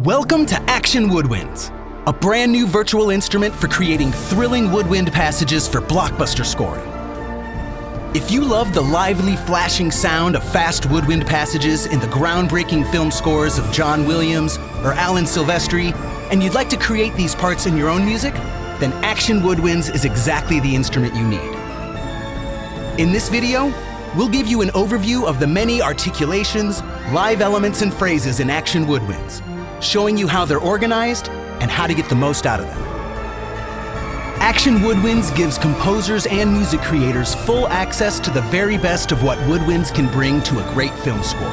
Welcome to Action Woodwinds, a brand new virtual instrument for creating thrilling woodwind passages for blockbuster scoring. If you love the lively, flashing sound of fast woodwind passages in the groundbreaking film scores of John Williams or Alan Silvestri, and you'd like to create these parts in your own music, then Action Woodwinds is exactly the instrument you need. In this video, we'll give you an overview of the many articulations, live elements, and phrases in Action Woodwinds, showing you how they're organized and how to get the most out of them. Action Woodwinds gives composers and music creators full access to the very best of what woodwinds can bring to a great film score.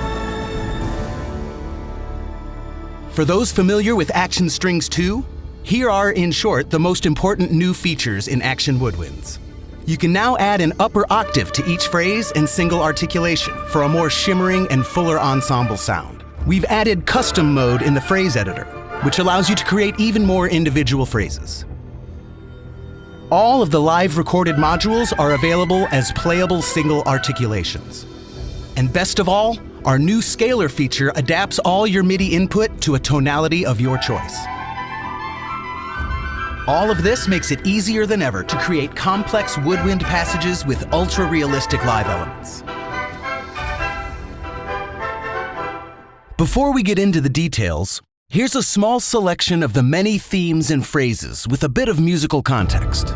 For those familiar with Action Strings 2, here are, in short, the most important new features in Action Woodwinds. You can now add an upper octave to each phrase and single articulation for a more shimmering and fuller ensemble sound. We've added custom mode in the phrase editor, which allows you to create even more individual phrases. All of the live recorded modules are available as playable single articulations. And best of all, our new scaler feature adapts all your MIDI input to a tonality of your choice. All of this makes it easier than ever to create complex woodwind passages with ultra-realistic live elements. Before we get into the details, here's a small selection of the many themes and phrases with a bit of musical context.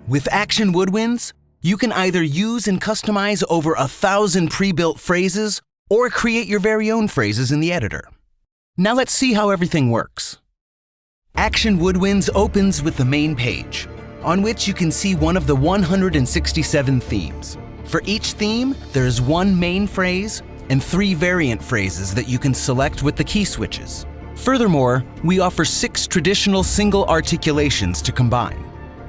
With Action Woodwinds, you can either use and customize over 1,000 pre-built phrases or create your very own phrases in the editor. Now let's see how everything works. Action Woodwinds opens with the main page, on which you can see one of the 167 themes. For each theme, there is one main phrase and 3 variant phrases that you can select with the key switches. Furthermore, we offer 6 traditional single articulations to combine.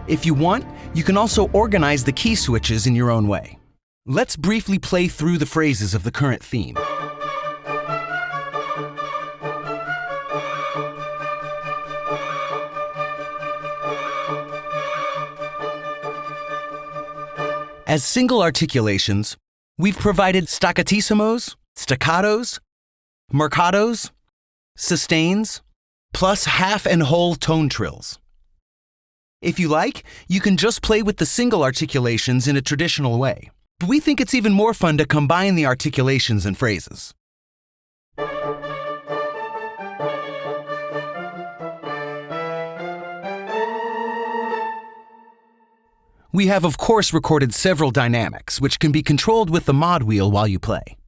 If you want, you can also organize the key switches in your own way. Let's briefly play through the phrases of the current theme. As single articulations, we've provided staccatissimos, staccatos, marcatos, sustains, plus half and whole tone trills. If you like, you can just play with the single articulations in a traditional way. But we think it's even more fun to combine the articulations and phrases. We have, of course, recorded several dynamics, which can be controlled with the mod wheel while you play.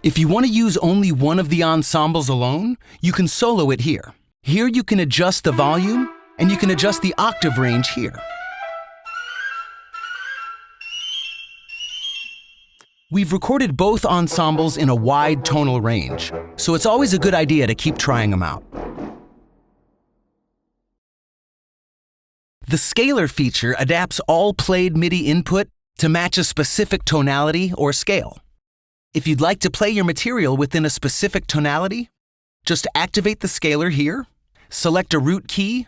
If you want to use only one of the ensembles alone, you can solo it here. Here you can adjust the volume, and you can adjust the octave range here. We've recorded both ensembles in a wide tonal range, so it's always a good idea to keep trying them out. The scaler feature adapts all played MIDI input to match a specific tonality or scale. If you'd like to play your material within a specific tonality, just activate the scaler here, select a root key,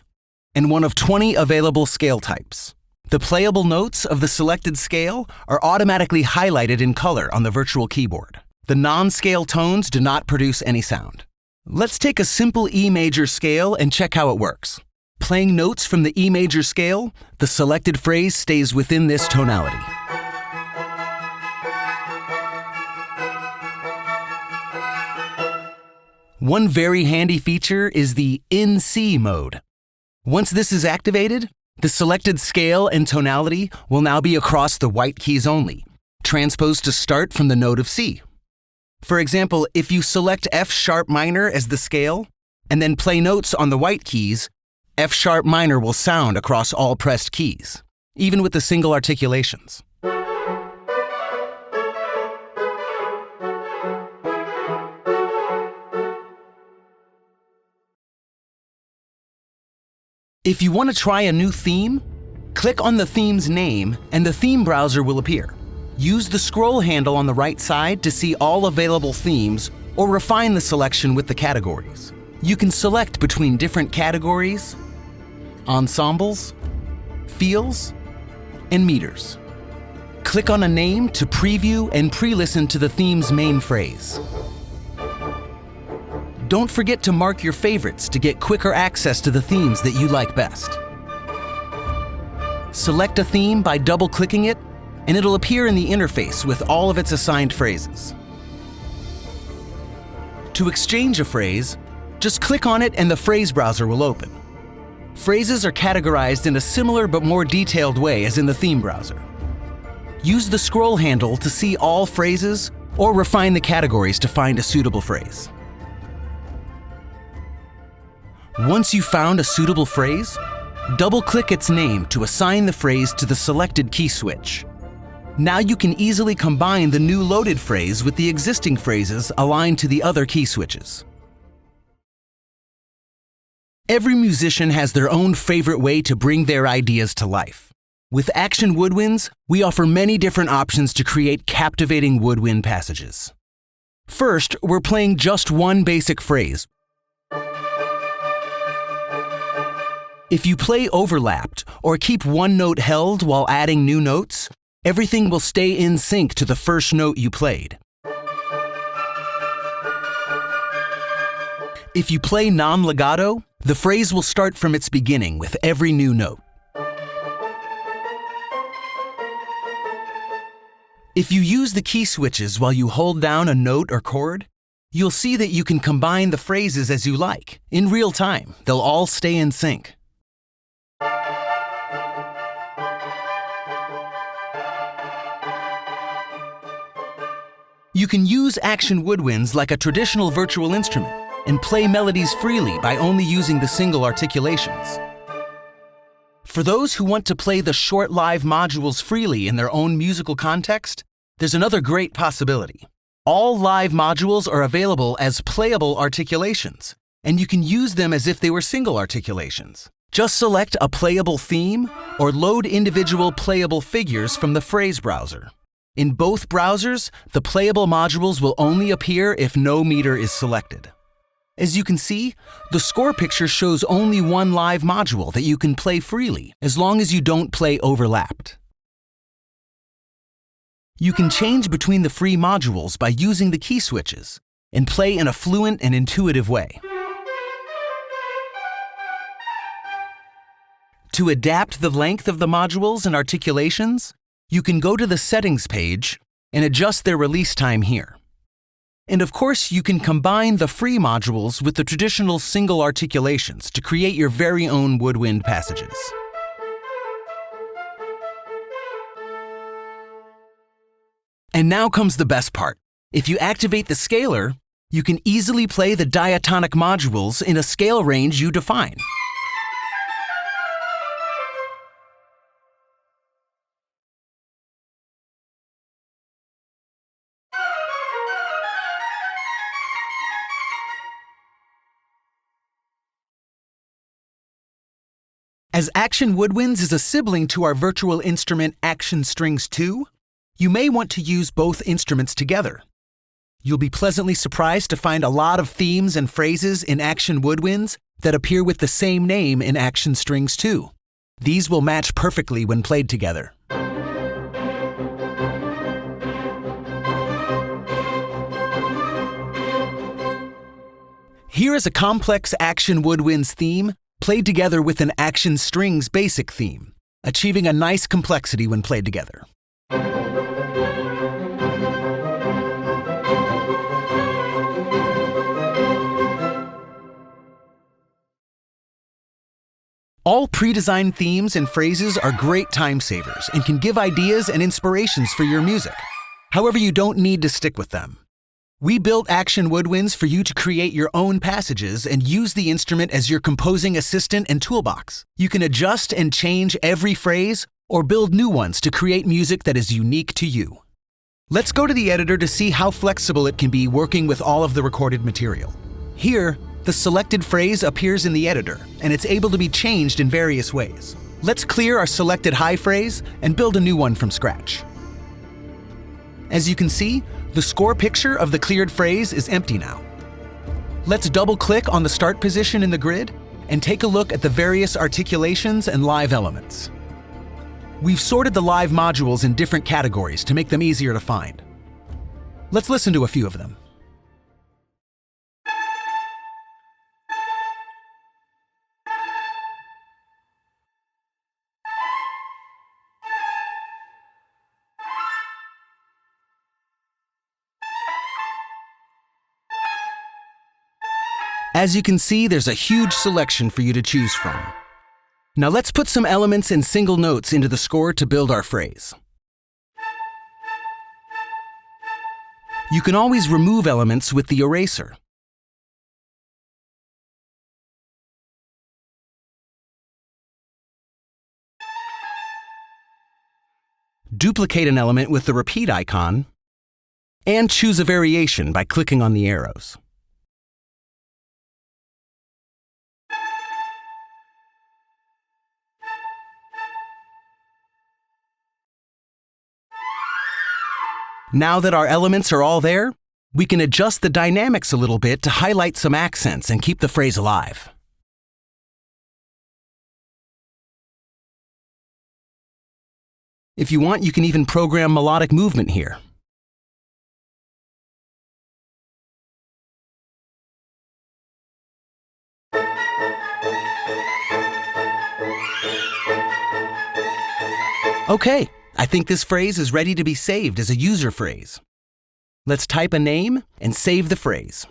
and one of 20 available scale types. The playable notes of the selected scale are automatically highlighted in color on the virtual keyboard. The non-scale tones do not produce any sound. Let's take a simple E major scale and check how it works. Playing notes from the E major scale, the selected phrase stays within this tonality. One very handy feature is the in C mode. Once this is activated, the selected scale and tonality will now be across the white keys only, transposed to start from the note of C. For example, if you select F sharp minor as the scale, and then play notes on the white keys, F sharp minor will sound across all pressed keys, even with the single articulations. If you want to try a new theme, click on the theme's name and the theme browser will appear. Use the scroll handle on the right side to see all available themes or refine the selection with the categories. You can select between different categories, ensembles, feels, and meters. Click on a name to preview and pre-listen to the theme's main phrase. Don't forget to mark your favorites to get quicker access to the themes that you like best. Select a theme by double-clicking it, and it'll appear in the interface with all of its assigned phrases. To exchange a phrase, just click on it and the phrase browser will open. Phrases are categorized in a similar but more detailed way as in the theme browser. Use the scroll handle to see all phrases or refine the categories to find a suitable phrase. Once you've found a suitable phrase, double-click its name to assign the phrase to the selected key switch. Now you can easily combine the new loaded phrase with the existing phrases aligned to the other key switches. Every musician has their own favorite way to bring their ideas to life. With Action Woodwinds, we offer many different options to create captivating woodwind passages. First, we're playing just one basic phrase. If you play overlapped or keep one note held while adding new notes, everything will stay in sync to the first note you played. If you play non-legato, the phrase will start from its beginning with every new note. If you use the key switches while you hold down a note or chord, you'll see that you can combine the phrases as you like. In real time, they'll all stay in sync. You can use Action Woodwinds like a traditional virtual instrument and play melodies freely by only using the single articulations. For those who want to play the short live modules freely in their own musical context, there's another great possibility. All live modules are available as playable articulations, and you can use them as if they were single articulations. Just select a playable theme or load individual playable figures from the phrase browser. In both browsers, the playable modules will only appear if no meter is selected. As you can see, the score picture shows only one live module that you can play freely, as long as you don't play overlapped. You can change between the free modules by using the key switches and play in a fluent and intuitive way. To adapt the length of the modules and articulations, you can go to the settings page and adjust their release time here. And of course, you can combine the free modules with the traditional single articulations to create your very own woodwind passages. And now comes the best part. If you activate the scaler, you can easily play the diatonic modules in a scale range you define. As Action Woodwinds is a sibling to our virtual instrument Action Strings 2, you may want to use both instruments together. You'll be pleasantly surprised to find a lot of themes and phrases in Action Woodwinds that appear with the same name in Action Strings 2. These will match perfectly when played together. Here is a complex Action Woodwinds theme played together with an Action Strings basic theme, achieving a nice complexity when played together. All pre-designed themes and phrases are great time savers and can give ideas and inspirations for your music. However, you don't need to stick with them. We built Action Woodwinds for you to create your own passages and use the instrument as your composing assistant and toolbox. You can adjust and change every phrase or build new ones to create music that is unique to you. Let's go to the editor to see how flexible it can be working with all of the recorded material. Here, the selected phrase appears in the editor, and it's able to be changed in various ways. Let's clear our selected high phrase and build a new one from scratch. As you can see, the score picture of the cleared phrase is empty now. Let's double-click on the start position in the grid and take a look at the various articulations and live elements. We've sorted the live modules in different categories to make them easier to find. Let's listen to a few of them. As you can see, there's a huge selection for you to choose from. Now let's put some elements and single notes into the score to build our phrase. You can always remove elements with the eraser. Duplicate an element with the repeat icon, and choose a variation by clicking on the arrows. Now that our elements are all there, we can adjust the dynamics a little bit to highlight some accents and keep the phrase alive. If you want, you can even program melodic movement here. Okay. I think this phrase is ready to be saved as a user phrase. Let's type a name and save the phrase.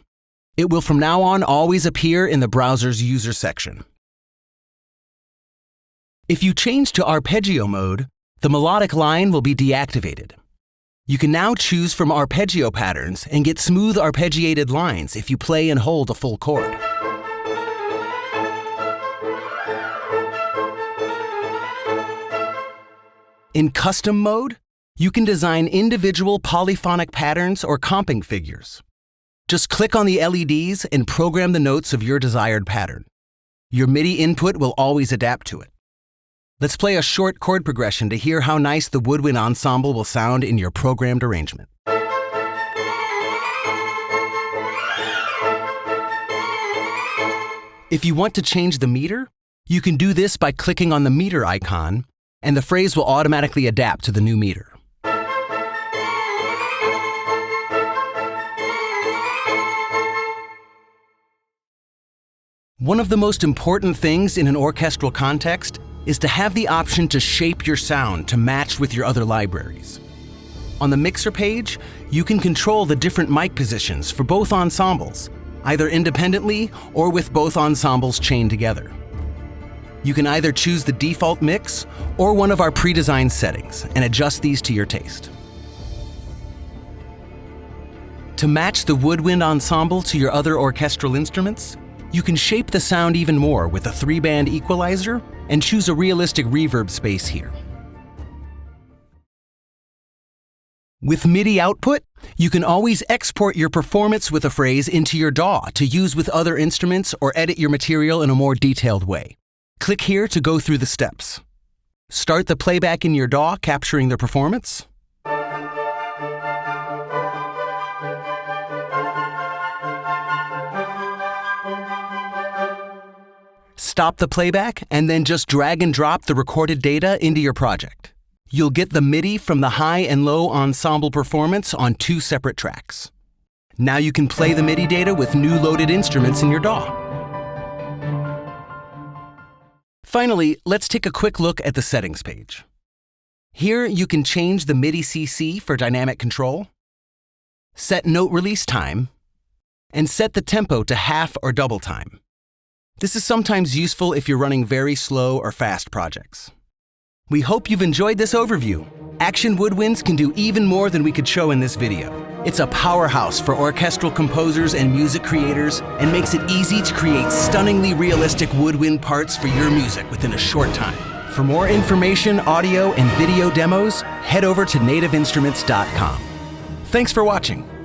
It will from now on always appear in the browser's user section. If you change to arpeggio mode, the melodic line will be deactivated. You can now choose from arpeggio patterns and get smooth arpeggiated lines if you play and hold a full chord. In custom mode, you can design individual polyphonic patterns or comping figures. Just click on the LEDs and program the notes of your desired pattern. Your MIDI input will always adapt to it. Let's play a short chord progression to hear how nice the woodwind ensemble will sound in your programmed arrangement. If you want to change the meter, you can do this by clicking on the meter icon, and the phrase will automatically adapt to the new meter. One of the most important things in an orchestral context is to have the option to shape your sound to match with your other libraries. On the mixer page, you can control the different mic positions for both ensembles, either independently or with both ensembles chained together. You can either choose the default mix or one of our pre-designed settings and adjust these to your taste. To match the woodwind ensemble to your other orchestral instruments, you can shape the sound even more with a 3-band equalizer and choose a realistic reverb space here. With MIDI Output, you can always export your performance with a phrase into your DAW to use with other instruments or edit your material in a more detailed way. Click here to go through the steps. Start the playback in your DAW, capturing the performance. Stop the playback and then just drag and drop the recorded data into your project. You'll get the MIDI from the high and low ensemble performance on 2 separate tracks. Now you can play the MIDI data with new loaded instruments in your DAW. Finally, let's take a quick look at the settings page. Here you can change the MIDI CC for dynamic control, set note release time, and set the tempo to half or double time. This is sometimes useful if you're running very slow or fast projects. We hope you've enjoyed this overview. Action Woodwinds can do even more than we could show in this video. It's a powerhouse for orchestral composers and music creators and makes it easy to create stunningly realistic woodwind parts for your music within a short time. For more information, audio, and video demos, head over to nativeinstruments.com. Thanks for watching.